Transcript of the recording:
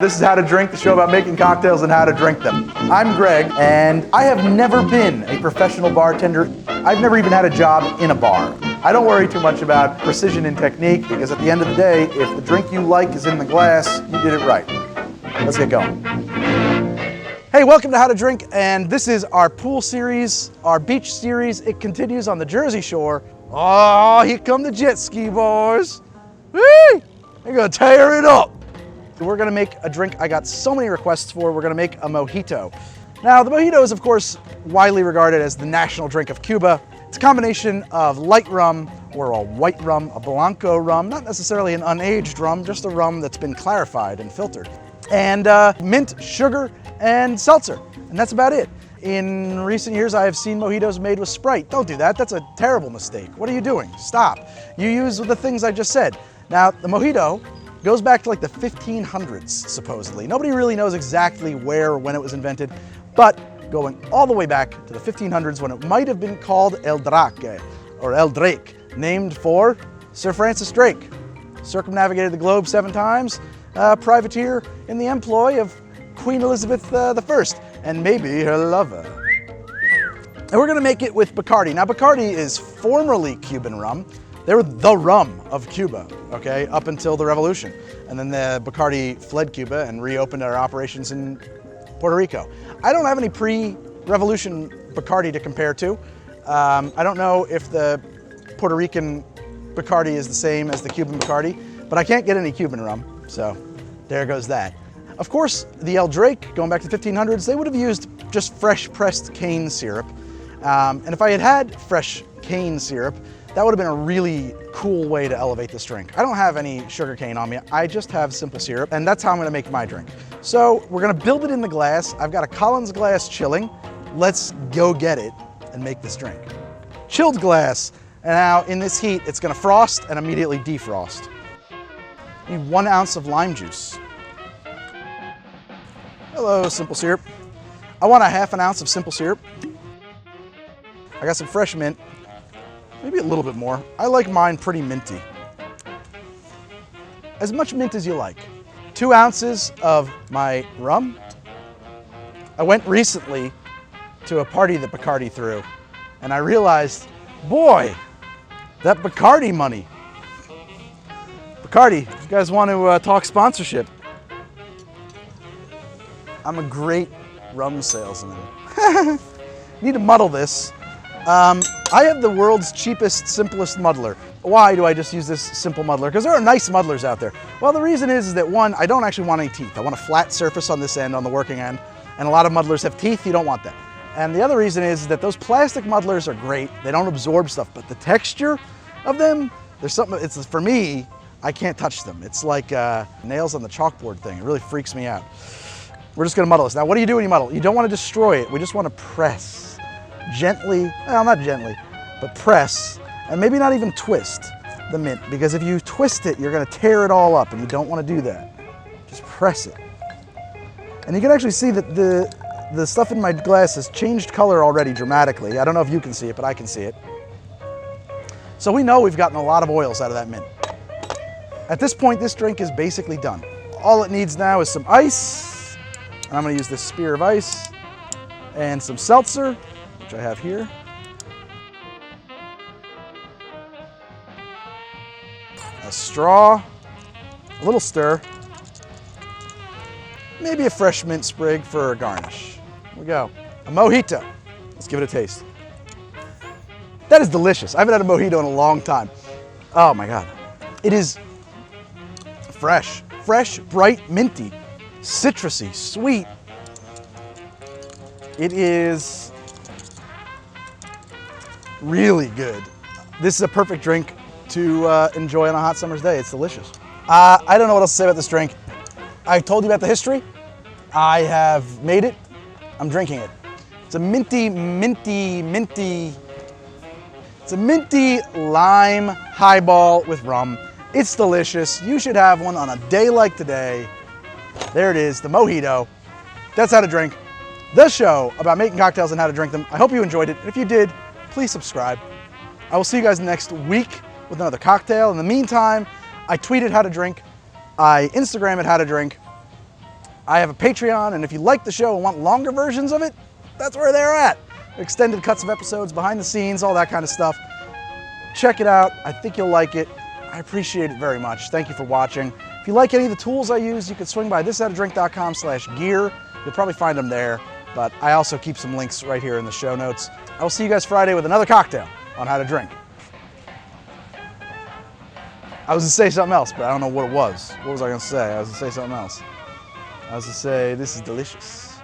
This is How to Drink, the show about making cocktails and how to drink them. I'm Greg, and I have never been a professional bartender. I've never even had a job in a bar. I don't worry too much about precision and technique, because at the end of the day, if the drink you like is in the glass, you did it right. Let's get going. Hey, welcome to How to Drink, and this is our pool series, our beach series. It continues on the Jersey Shore. Oh, here come the jet ski boys. Whee! They're gonna tear it up. We're gonna make a drink I got so many requests for. We're gonna make a mojito. Now, the mojito is, of course, widely regarded as the national drink of Cuba. It's a combination of light rum, or a white rum, a blanco rum, not necessarily an unaged rum, just a rum that's been clarified and filtered, and mint, sugar, and seltzer, and that's about it. In recent years, I have seen mojitos made with Sprite. Don't do that, that's a terrible mistake. What are you doing? Stop. You use the things I just said. Now, the mojito goes back to like the 1500s, supposedly. Nobody really knows exactly where or when it was invented, but going all the way back to the 1500s when it might have been called El Drake, or El Drake, named for Sir Francis Drake. Circumnavigated the globe 7 times, privateer in the employ of Queen Elizabeth I, and maybe her lover. And we're gonna make it with Barcardi. Now, Barcardi is formerly Cuban rum. They were the rum of Cuba, okay, up until the revolution. And then the Barcardi fled Cuba and reopened our operations in Puerto Rico. I don't have any pre-revolution Barcardi to compare to. I don't know if the Puerto Rican Barcardi is the same as the Cuban Barcardi, but I can't get any Cuban rum, so there goes that. Of course, the El Drake, going back to the 1500s, they would have used just fresh pressed cane syrup. And if I had had fresh cane syrup, that would have been a really cool way to elevate this drink. I don't have any sugar cane on me, I just have simple syrup, and that's how I'm gonna make my drink. So we're gonna build it in the glass. I've got a Collins glass chilling. Let's go get it and make this drink. Chilled glass, and now in this heat, it's gonna frost and immediately defrost. You need 1 ounce of lime juice. Hello, simple syrup. I want a ½ ounce of simple syrup. I got some fresh mint. Maybe a little bit more. I like mine pretty minty. As much mint as you like. 2 ounces of my rum. I went recently to a party that Barcardi threw, and I realized, boy, that Barcardi money. Barcardi, if you guys want to talk sponsorship, I'm a great rum salesman. Need to muddle this. I have the world's cheapest, simplest muddler. Why do I just use this simple muddler? Because there are nice muddlers out there. Well, the reason is that, one, I don't actually want any teeth. I want a flat surface on this end, on the working end, and a lot of muddlers have teeth. You don't want that. And the other reason is that those plastic muddlers are great. They don't absorb stuff, but the texture of them, there's something, it's, for me, I can't touch them. It's like nails on the chalkboard thing. It really freaks me out. We're just gonna muddle this. Now, what do you do when you muddle? You don't want to destroy it. We just want to press. Gently, well, not gently, but press, and maybe not even twist the mint, because if you twist it, you're gonna tear it all up, and you don't wanna do that. Just press it. And you can actually see that the stuff in my glass has changed color already dramatically. I don't know if you can see it, but I can see it. So we know we've gotten a lot of oils out of that mint. At this point, this drink is basically done. All it needs now is some ice, and I'm gonna use this spear of ice, and some seltzer, which I have here. A straw, a little stir, maybe a fresh mint sprig for a garnish. Here we go. A mojito. Let's give it a taste. That is delicious. I haven't had a mojito in a long time. Oh my God. It is fresh, bright, minty, citrusy, sweet. It is really good. This is a perfect drink to enjoy on a hot summer's day. It's delicious. I don't know what else to say about this drink. I told you about the history. I have made it. I'm drinking it. It's a minty, it's a minty lime highball with rum. It's delicious. You should have one on a day like today. There it is, the mojito. That's How to Drink, the show about making cocktails and how to drink them. I hope you enjoyed it. If you did, please subscribe. I will see you guys next week with another cocktail. In the meantime, I tweet at How to Drink, I Instagram at How to Drink, I have a Patreon, and if you like the show and want longer versions of it, that's where they're at. Extended cuts of episodes, behind the scenes, all that kind of stuff. Check it out. I think you'll like it. I appreciate it very much. Thank you for watching. If you like any of the tools I use, you can swing by thishowtodrink.com/gear. You'll probably find them there, but I also keep some links right here in the show notes. I will see you guys Friday with another cocktail on how to drink. I was gonna say something else, but I don't know what it was. What was I gonna say? I was gonna say something else. I was gonna say, this is delicious.